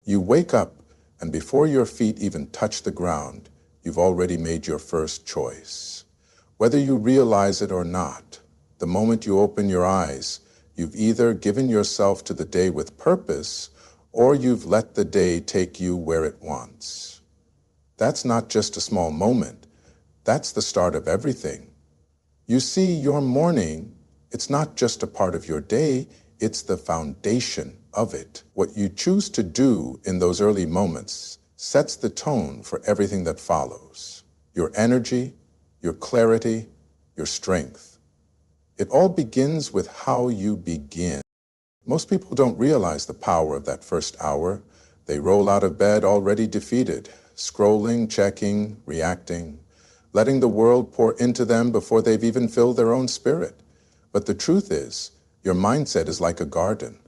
You wake up, and before your feet even touch the ground, you've already made your first choice. Whether you realize it or not, the moment you open your eyes, you've either given yourself to the day with purpose, or you've let the day take you where it wants. That's not just a small moment. That's the start of everything. You see, your morning, it's not just a part of your day, it's the foundation of it. What you choose to do in those early moments sets the tone for everything that follows. Your energy, your clarity, your strength. It all begins with how you begin. Most people don't realize the power of that first hour. They roll out of bed already defeated, scrolling, checking, reacting, letting the world pour into them before they've even filled their own spirit. But the truth is, your mindset is like a garden,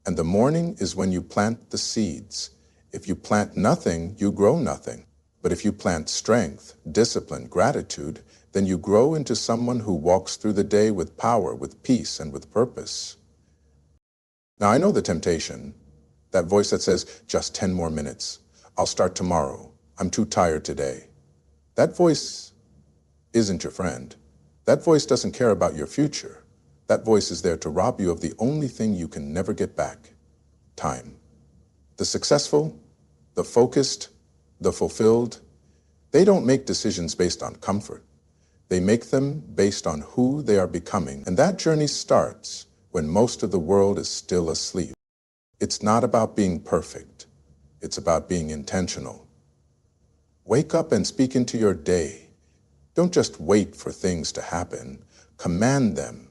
and the morning is when you plant the seeds. If you plant nothing, you grow nothing. But if you plant strength, discipline, gratitude, then you grow into someone who walks through the day with power, with peace, and with purpose. Now, I know the temptation, that voice that says, just 10 more minutes. I'll start tomorrow. I'm too tired today. That voice isn't your friend. That voice doesn't care about your future. That voice is there to rob you of the only thing you can never get back: time. The successful, the focused, the fulfilled, they don't make decisions based on comfort. They make them based on who they are becoming. And that journey starts when most of the world is still asleep. It's not about being perfect. It's about being intentional. Wake up and speak into your day. Don't just wait for things to happen. Command them.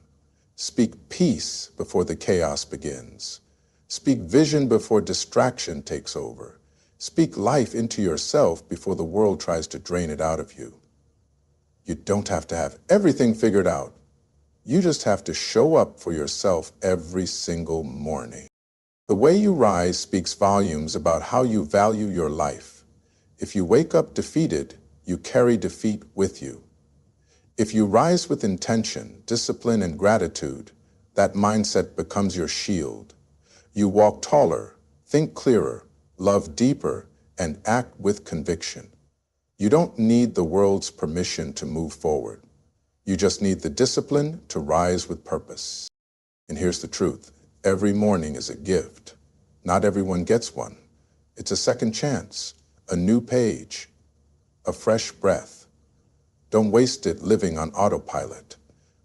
Speak peace before the chaos begins. Speak vision before distraction takes over. Speak life into yourself before the world tries to drain it out of you. You don't have to have everything figured out. You just have to show up for yourself every single morning. The way you rise speaks volumes about how you value your life. If you wake up defeated, you carry defeat with you. If you rise with intention, discipline, and gratitude, that mindset becomes your shield. You walk taller, think clearer, love deeper, and act with conviction. You don't need the world's permission to move forward. You just need the discipline to rise with purpose. And here's the truth. Every morning is a gift. Not everyone gets one. It's a second chance, a new page, a fresh breath. Don't waste it living on autopilot.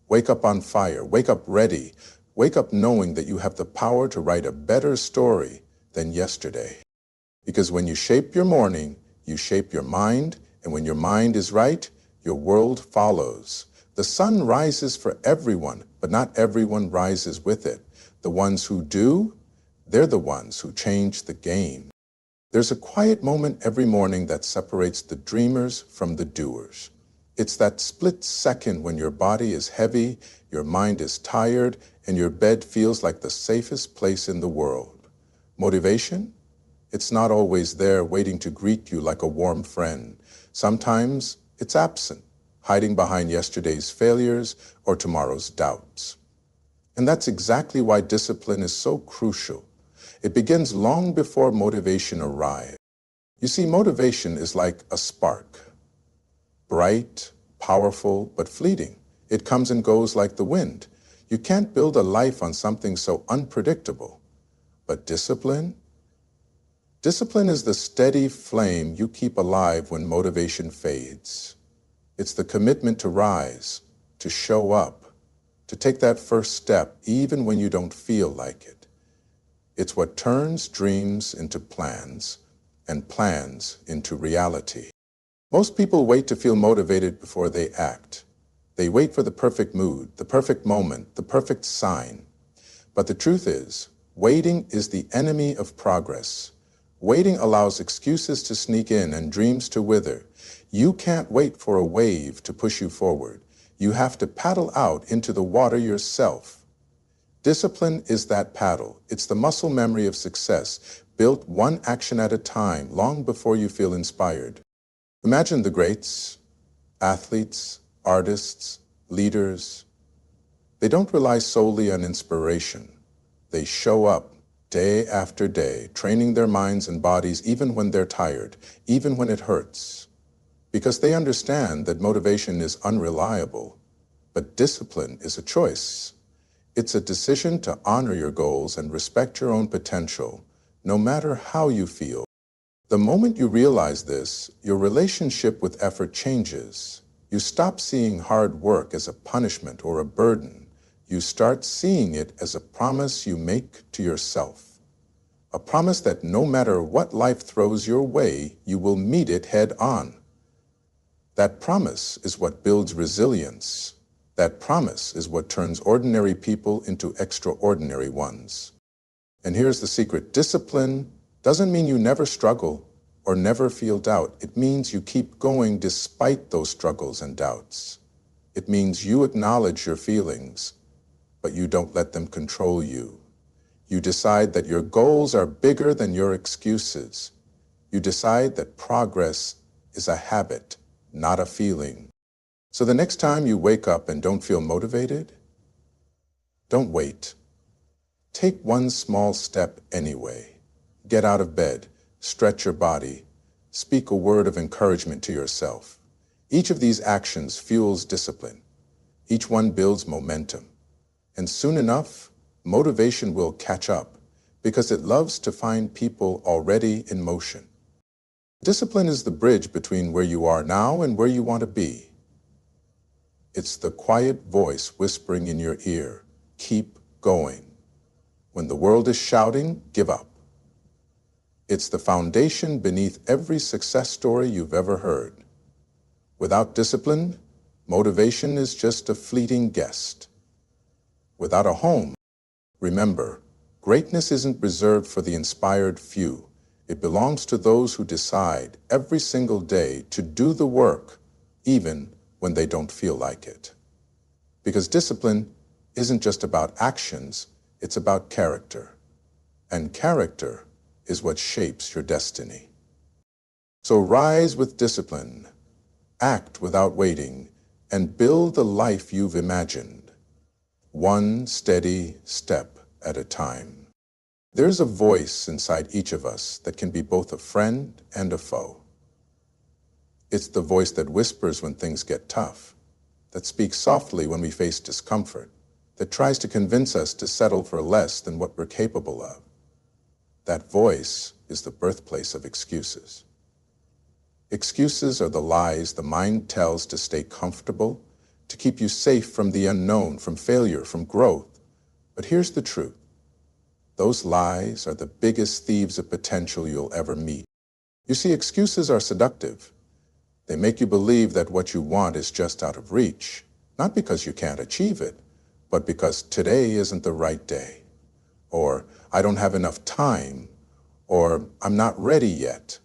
Wake up on fire. Wake up ready. Wake up knowing that you have the power to write a better story than yesterday. Because when you shape your morning, you shape your mind, and when your mind is right, your world follows. The sun rises for everyone, but not everyone rises with it. The ones who do, they're the ones who change the game. There's a quiet moment every morning that separates the dreamers from the doers. It's that split second when your body is heavy, your mind is tired, and your bed feels like the safest place in the world. Motivation? It's not always there waiting to greet you like a warm friend. Sometimes it's absent, hiding behind yesterday's failures or tomorrow's doubts. And that's exactly why discipline is so crucial. It begins long before motivation arrives. You see, motivation is like a spark. Bright, powerful, but fleeting. It comes and goes like the wind. You can't build a life on something so unpredictable. But discipline? Discipline is the steady flame you keep alive when motivation fades. It's the commitment to rise, to show up, to take that first step even when you don't feel like it. It's what turns dreams into plans and plans into reality. Most people wait to feel motivated before they act. They wait for the perfect mood, the perfect moment, the perfect sign. But the truth is, waiting is the enemy of progress. Waiting allows excuses to sneak in and dreams to wither. You can't wait for a wave to push you forward. You have to paddle out into the water yourself. Discipline is that paddle. It's the muscle memory of success, built one action at a time, long before you feel inspired. Imagine the greats, athletes, artists, leaders. They don't rely solely on inspiration. They show up, day after day, training their minds and bodies even when they're tired, even when it hurts. Because they understand that motivation is unreliable, but discipline is a choice. It's a decision to honor your goals and respect your own potential, no matter how you feel. The moment you realize this, your relationship with effort changes. You stop seeing hard work as a punishment or a burden. You start seeing it as a promise you make to yourself. A promise that no matter what life throws your way, you will meet it head on. That promise is what builds resilience. That promise is what turns ordinary people into extraordinary ones. And here's the secret. Discipline doesn't mean you never struggle or never feel doubt. It means you keep going despite those struggles and doubts. It means you acknowledge your feelings, but you don't let them control you. You decide that your goals are bigger than your excuses. You decide that progress is a habit, not a feeling. So the next time you wake up and don't feel motivated, don't wait. Take one small step anyway. Get out of bed, stretch your body, speak a word of encouragement to yourself. Each of these actions fuels discipline. Each one builds momentum. And soon enough, motivation will catch up because it loves to find people already in motion. Discipline is the bridge between where you are now and where you want to be. It's the quiet voice whispering in your ear, keep going. When the world is shouting, give up. It's the foundation beneath every success story you've ever heard. Without discipline, motivation is just a fleeting guest. Without a home, remember, greatness isn't reserved for the inspired few. It belongs to those who decide every single day to do the work, even when they don't feel like it. Because discipline isn't just about actions, it's about character. And character is what shapes your destiny. So rise with discipline, act without waiting, and build the life you've imagined, one steady step at a time. There's a voice inside each of us that can be both a friend and a foe. It's the voice that whispers when things get tough, that speaks softly when we face discomfort, that tries to convince us to settle for less than what we're capable of. That voice is the birthplace of excuses. Excuses are the lies the mind tells to stay comfortable, to keep you safe from the unknown, from failure, from growth. But here's the truth. Those lies are the biggest thieves of potential you'll ever meet. You see, excuses are seductive. They make you believe that what you want is just out of reach, not because you can't achieve it, but because today isn't the right day, or I don't have enough time, or I'm not ready yet.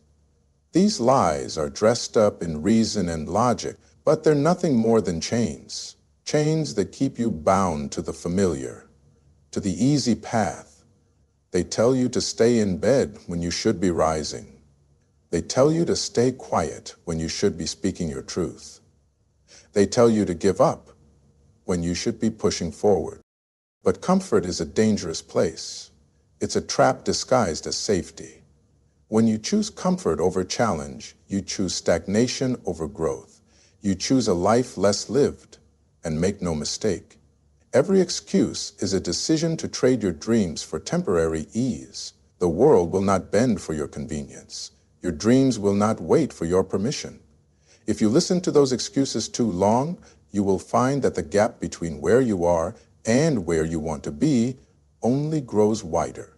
These lies are dressed up in reason and logic, but they're nothing more than chains. Chains that keep you bound to the familiar, to the easy path. They tell you to stay in bed when you should be rising. They tell you to stay quiet when you should be speaking your truth. They tell you to give up when you should be pushing forward. But comfort is a dangerous place. It's a trap disguised as safety. When you choose comfort over challenge, you choose stagnation over growth. You choose a life less lived. And make no mistake, every excuse is a decision to trade your dreams for temporary ease. The world will not bend for your convenience. Your dreams will not wait for your permission. If you listen to those excuses too long, you will find that the gap between where you are and where you want to be only grows wider.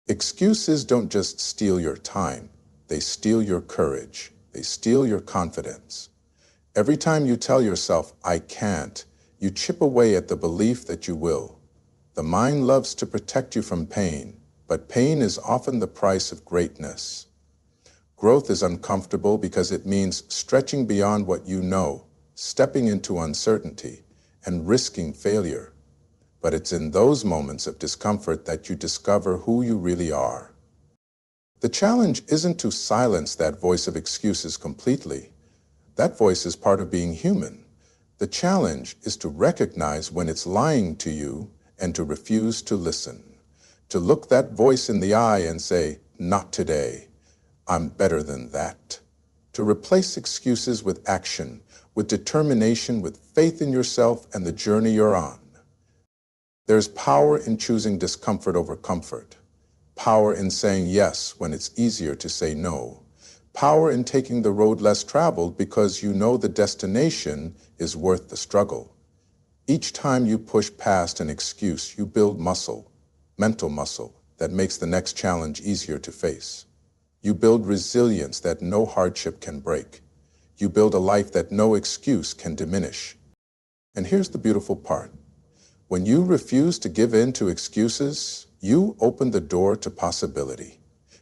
Excuses don't just steal your time, they steal your courage, they steal your confidence. Every time you tell yourself, I can't, you chip away at the belief that you will. The mind loves to protect you from pain, but pain is often the price of greatness. Growth is uncomfortable because it means stretching beyond what you know, stepping into uncertainty, and risking failure. But it's in those moments of discomfort that you discover who you really are. The challenge isn't to silence that voice of excuses completely. That voice is part of being human. The challenge is to recognize when it's lying to you and to refuse to listen. To look that voice in the eye and say, "Not today. I'm better than that." To replace excuses with action, with determination, with faith in yourself and the journey you're on. There's power in choosing discomfort over comfort. Power in saying yes when it's easier to say no. Power in taking the road less traveled because you know the destination is worth the struggle. Each time you push past an excuse, you build muscle, mental muscle, that makes the next challenge easier to face. You build resilience that no hardship can break. You build a life that no excuse can diminish. And here's the beautiful part. When you refuse to give in to excuses, you open the door to possibility.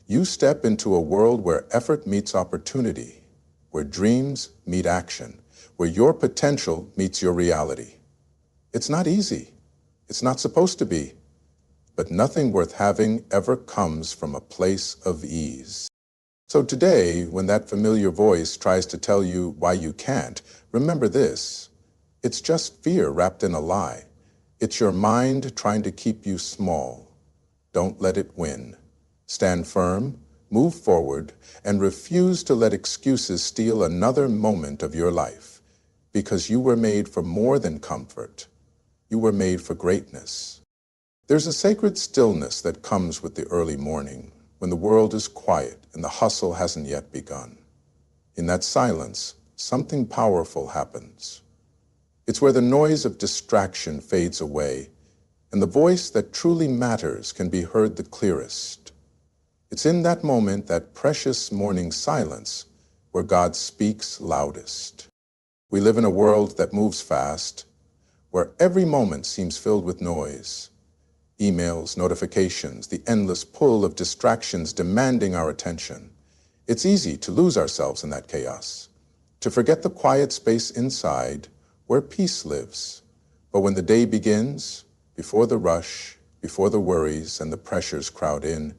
You step into a world where effort meets opportunity, where dreams meet action, where your potential meets your reality. It's not easy. It's not supposed to be. But nothing worth having ever comes from a place of ease. So today, when that familiar voice tries to tell you why you can't, remember this. It's just fear wrapped in a lie. It's your mind trying to keep you small. Don't let it win. Stand firm, move forward, and refuse to let excuses steal another moment of your life. Because you were made for more than comfort. You were made for greatness. There's a sacred stillness that comes with the early morning, when the world is quiet and the hustle hasn't yet begun. In that silence, something powerful happens. It's where the noise of distraction fades away, and the voice that truly matters can be heard the clearest. It's in that moment, that precious morning silence, where God speaks loudest. We live in a world that moves fast, where every moment seems filled with noise. Emails, notifications, the endless pull of distractions demanding our attention. It's easy to lose ourselves in that chaos, to forget the quiet space inside where peace lives. But when the day begins, before the rush, before the worries and the pressures crowd in,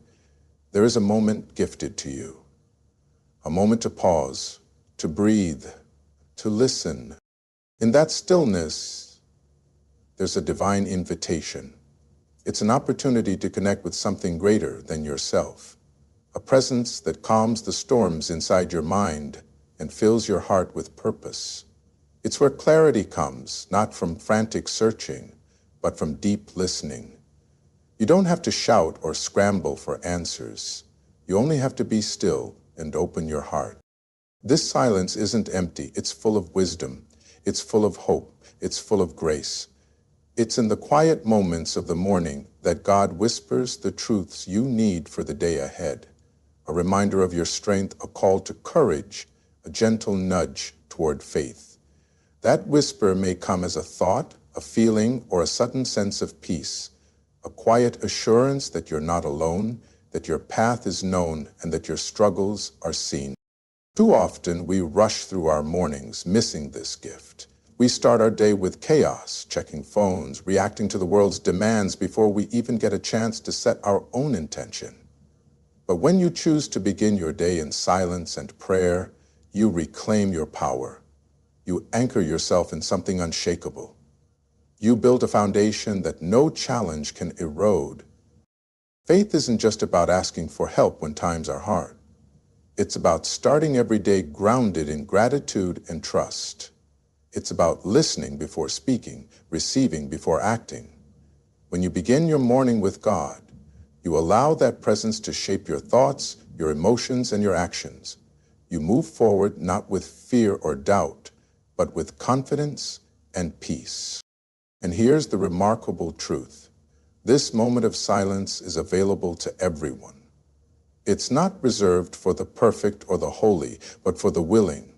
there is a moment gifted to you. A moment to pause, to breathe, to listen. In that stillness, there's a divine invitation. It's an opportunity to connect with something greater than yourself, a presence that calms the storms inside your mind and fills your heart with purpose. It's where clarity comes, not from frantic searching, but from deep listening. You don't have to shout or scramble for answers. You only have to be still and open your heart. This silence isn't empty. It's full of wisdom. It's full of hope. It's full of grace. It's in the quiet moments of the morning that God whispers the truths you need for the day ahead. A reminder of your strength, a call to courage, a gentle nudge toward faith. That whisper may come as a thought, a feeling, or a sudden sense of peace, a quiet assurance that you're not alone, that your path is known, and that your struggles are seen. Too often we rush through our mornings, missing this gift. We start our day with chaos, checking phones, reacting to the world's demands before we even get a chance to set our own intention. But when you choose to begin your day in silence and prayer, you reclaim your power. You anchor yourself in something unshakable. You build a foundation that no challenge can erode. Faith isn't just about asking for help when times are hard. It's about starting every day grounded in gratitude and trust. It's about listening before speaking, receiving before acting. When you begin your morning with God, you allow that presence to shape your thoughts, your emotions, and your actions. You move forward not with fear or doubt, but with confidence and peace. And here's the remarkable truth. This moment of silence is available to everyone. It's not reserved for the perfect or the holy, but for the willing.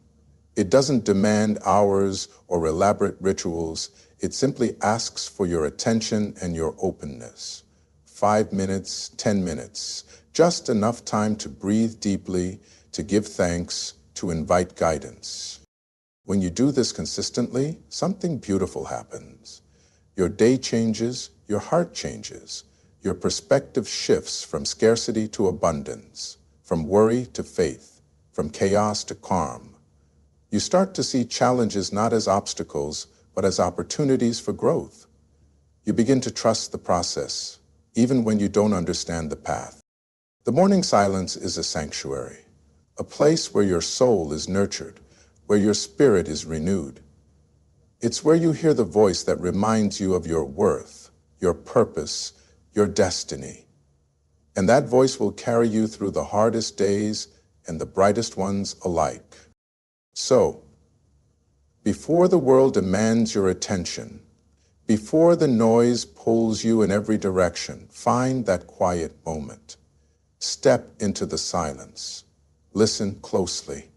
It doesn't demand hours or elaborate rituals. It simply asks for your attention and your openness. 5 minutes, 10 minutes, just enough time to breathe deeply, to give thanks, to invite guidance. When you do this consistently, something beautiful happens. Your day changes, your heart changes. Your perspective shifts from scarcity to abundance, from worry to faith, from chaos to calm. You start to see challenges not as obstacles, but as opportunities for growth. You begin to trust the process, even when you don't understand the path. The morning silence is a sanctuary, a place where your soul is nurtured, where your spirit is renewed. It's where you hear the voice that reminds you of your worth, your purpose, your destiny. And that voice will carry you through the hardest days and the brightest ones alike. So, before the world demands your attention, before the noise pulls you in every direction, find that quiet moment. Step into the silence. Listen closely.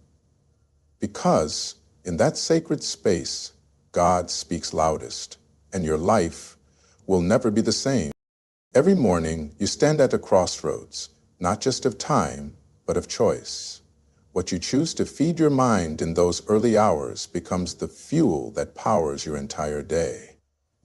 Because in that sacred space, God speaks loudest, and your life will never be the same. Every morning, you stand at a crossroads, not just of time, but of choice. What you choose to feed your mind in those early hours becomes the fuel that powers your entire day.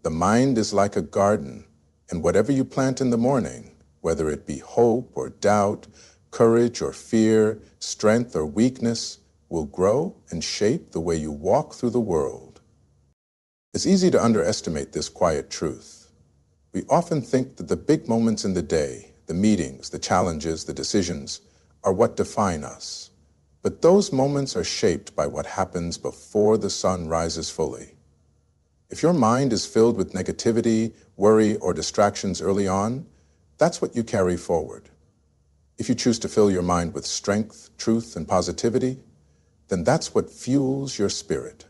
The mind is like a garden, and whatever you plant in the morning, whether it be hope or doubt, courage or fear, strength or weakness, will grow and shape the way you walk through the world. It's easy to underestimate this quiet truth. We often think that the big moments in the day, the meetings, the challenges, the decisions, are what define us. But those moments are shaped by what happens before the sun rises fully. If your mind is filled with negativity, worry, or distractions early on, that's what you carry forward. If you choose to fill your mind with strength, truth, and positivity, then that's what fuels your spirit.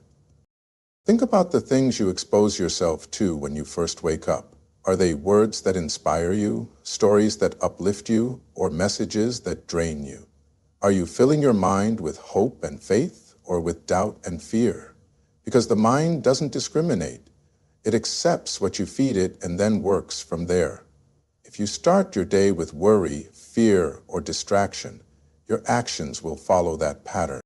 Think about the things you expose yourself to when you first wake up. Are they words that inspire you, stories that uplift you, or messages that drain you? Are you filling your mind with hope and faith, or with doubt and fear? Because the mind doesn't discriminate. It accepts what you feed it and then works from there. If you start your day with worry, fear, or distraction, your actions will follow that pattern.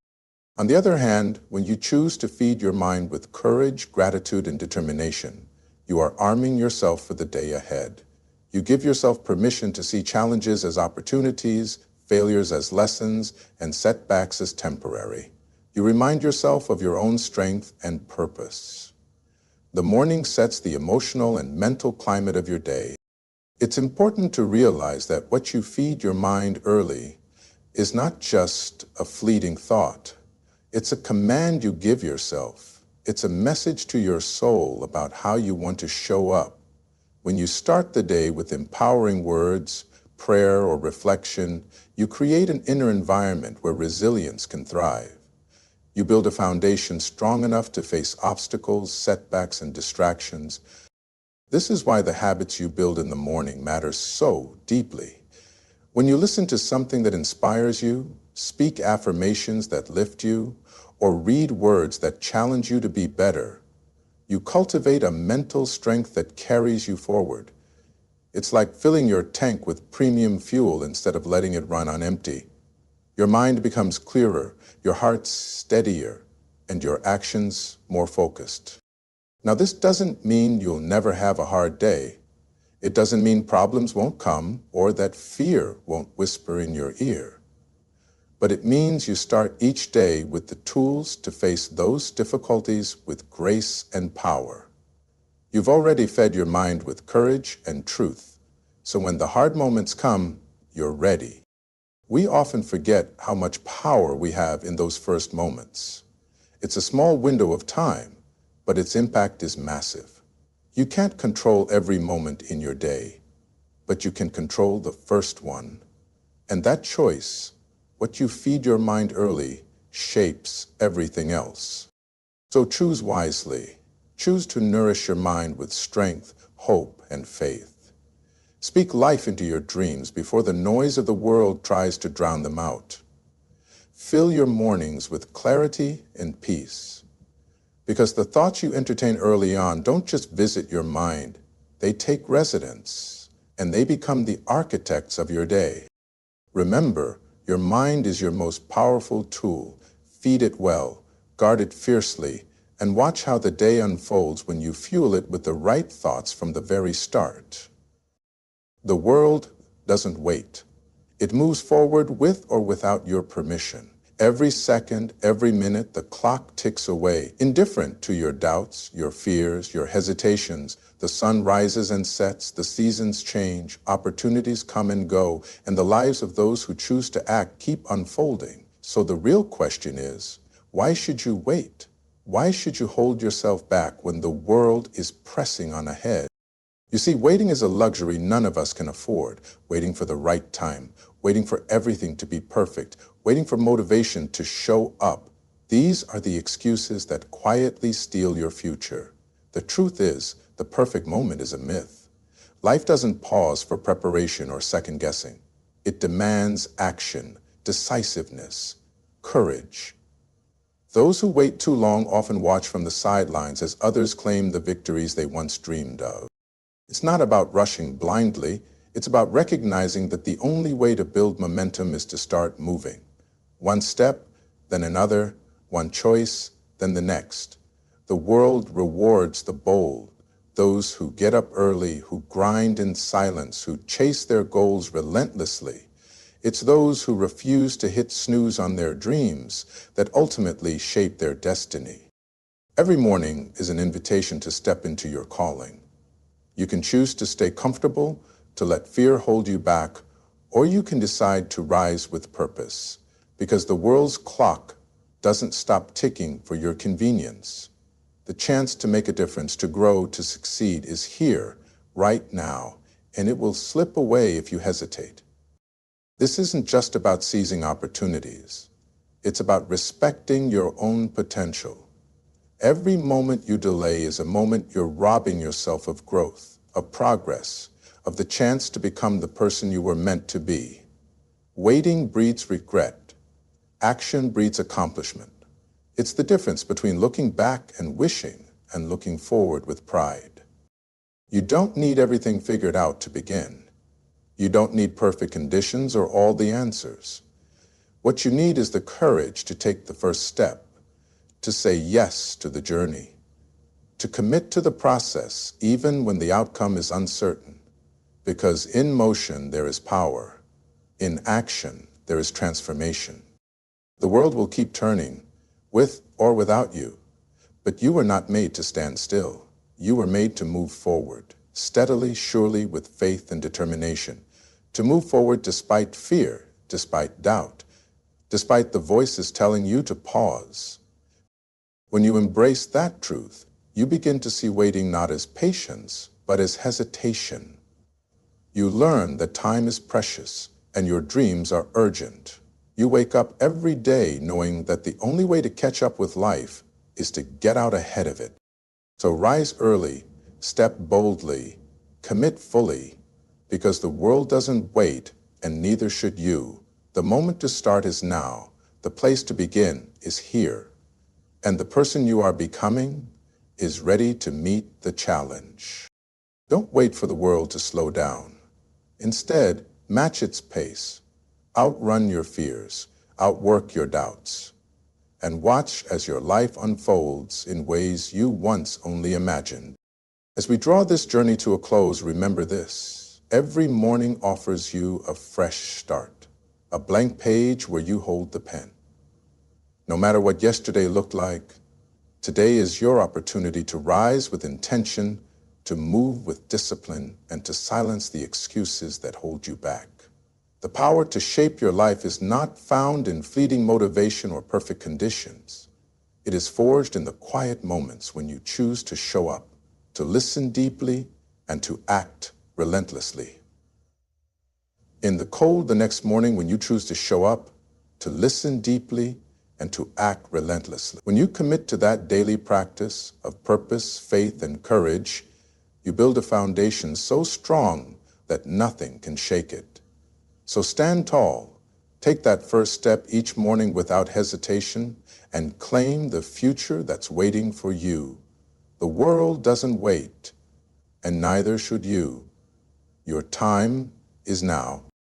On the other hand, when you choose to feed your mind with courage, gratitude, and determination, you are arming yourself for the day ahead. You give yourself permission to see challenges as opportunities, failures as lessons, and setbacks as temporary. You remind yourself of your own strength and purpose. The morning sets the emotional and mental climate of your day. It's important to realize that what you feed your mind early is not just a fleeting thought. It's a command you give yourself. It's a message to your soul about how you want to show up. When you start the day with empowering words, prayer, or reflection, you create an inner environment where resilience can thrive. You build a foundation strong enough to face obstacles, setbacks, and distractions. This is why the habits you build in the morning matter so deeply. When you listen to something that inspires you, speak affirmations that lift you, or read words that challenge you to be better, you cultivate a mental strength that carries you forward. It's like filling your tank with premium fuel instead of letting it run on empty. Your mind becomes clearer, your heart steadier, and your actions more focused. Now, this doesn't mean you'll never have a hard day. It doesn't mean problems won't come or that fear won't whisper in your ear. But it means you start each day with the tools to face those difficulties with grace and power. You've already fed your mind with courage and truth, so when the hard moments come, you're ready. We often forget how much power we have in those first moments. It's a small window of time, but its impact is massive. You can't control every moment in your day, but you can control the first one. And that choice, what you feed your mind early, shapes everything else. So choose wisely. Choose to nourish your mind with strength, hope, and faith. Speak life into your dreams before the noise of the world tries to drown them out. Fill your mornings with clarity and peace. Because the thoughts you entertain early on don't just visit your mind, they take residence, and they become the architects of your day. Remember, your mind is your most powerful tool. Feed it well, guard it fiercely, and watch how the day unfolds when you fuel it with the right thoughts from the very start. The world doesn't wait. It moves forward with or without your permission. Every second, every minute, the clock ticks away, indifferent to your doubts, your fears, your hesitations. The sun rises and sets, the seasons change, opportunities come and go, and the lives of those who choose to act keep unfolding. So the real question is, why should you wait? Why should you hold yourself back when the world is pressing on ahead? You see, waiting is a luxury none of us can afford. Waiting for the right time, waiting for everything to be perfect, waiting for motivation to show up. These are the excuses that quietly steal your future. The truth is, the perfect moment is a myth. Life doesn't pause for preparation or second guessing. It demands action, decisiveness, courage. Those who wait too long often watch from the sidelines as others claim the victories they once dreamed of. It's not about rushing blindly. It's about recognizing that the only way to build momentum is to start moving. One step, then another, one choice, then the next. The world rewards the bold, those who get up early, who grind in silence, who chase their goals relentlessly. It's those who refuse to hit snooze on their dreams that ultimately shape their destiny. Every morning is an invitation to step into your calling. You can choose to stay comfortable, to let fear hold you back, or you can decide to rise with purpose, because the world's clock doesn't stop ticking for your convenience. The chance to make a difference, to grow, to succeed is here, right now, and it will slip away if you hesitate. This isn't just about seizing opportunities. It's about respecting your own potential. Every moment you delay is a moment you're robbing yourself of growth, of progress, of the chance to become the person you were meant to be. Waiting breeds regret. Action breeds accomplishment. It's the difference between looking back and wishing and looking forward with pride. You don't need everything figured out to begin. You don't need perfect conditions or all the answers. What you need is the courage to take the first step, to say yes to the journey, to commit to the process even when the outcome is uncertain, because in motion there is power, in action there is transformation. The world will keep turning, with or without you, but you were not made to stand still. You were made to move forward, steadily, surely, with faith and determination, to move forward despite fear, despite doubt, despite the voices telling you to pause. When you embrace that truth, you begin to see waiting not as patience, but as hesitation. You learn that time is precious and your dreams are urgent. You wake up every day knowing that the only way to catch up with life is to get out ahead of it. So rise early, step boldly, commit fully, because the world doesn't wait and neither should you. The moment to start is now. The place to begin is here. And the person you are becoming is ready to meet the challenge. Don't wait for the world to slow down. Instead, match its pace. Outrun your fears, outwork your doubts, and watch as your life unfolds in ways you once only imagined. As we draw this journey to a close, remember this. Every morning offers you a fresh start, a blank page where you hold the pen. No matter what yesterday looked like, today is your opportunity to rise with intention, to move with discipline, and to silence the excuses that hold you back. The power to shape your life is not found in fleeting motivation or perfect conditions. It is forged in the quiet moments when you choose to show up, to listen deeply, and to act relentlessly. In the cold the next morning when you choose to show up, to listen deeply, and to act relentlessly. When you commit to that daily practice of purpose, faith, and courage, you build a foundation so strong that nothing can shake it. So stand tall, take that first step each morning without hesitation, and claim the future that's waiting for you. The world doesn't wait, and neither should you. Your time is now.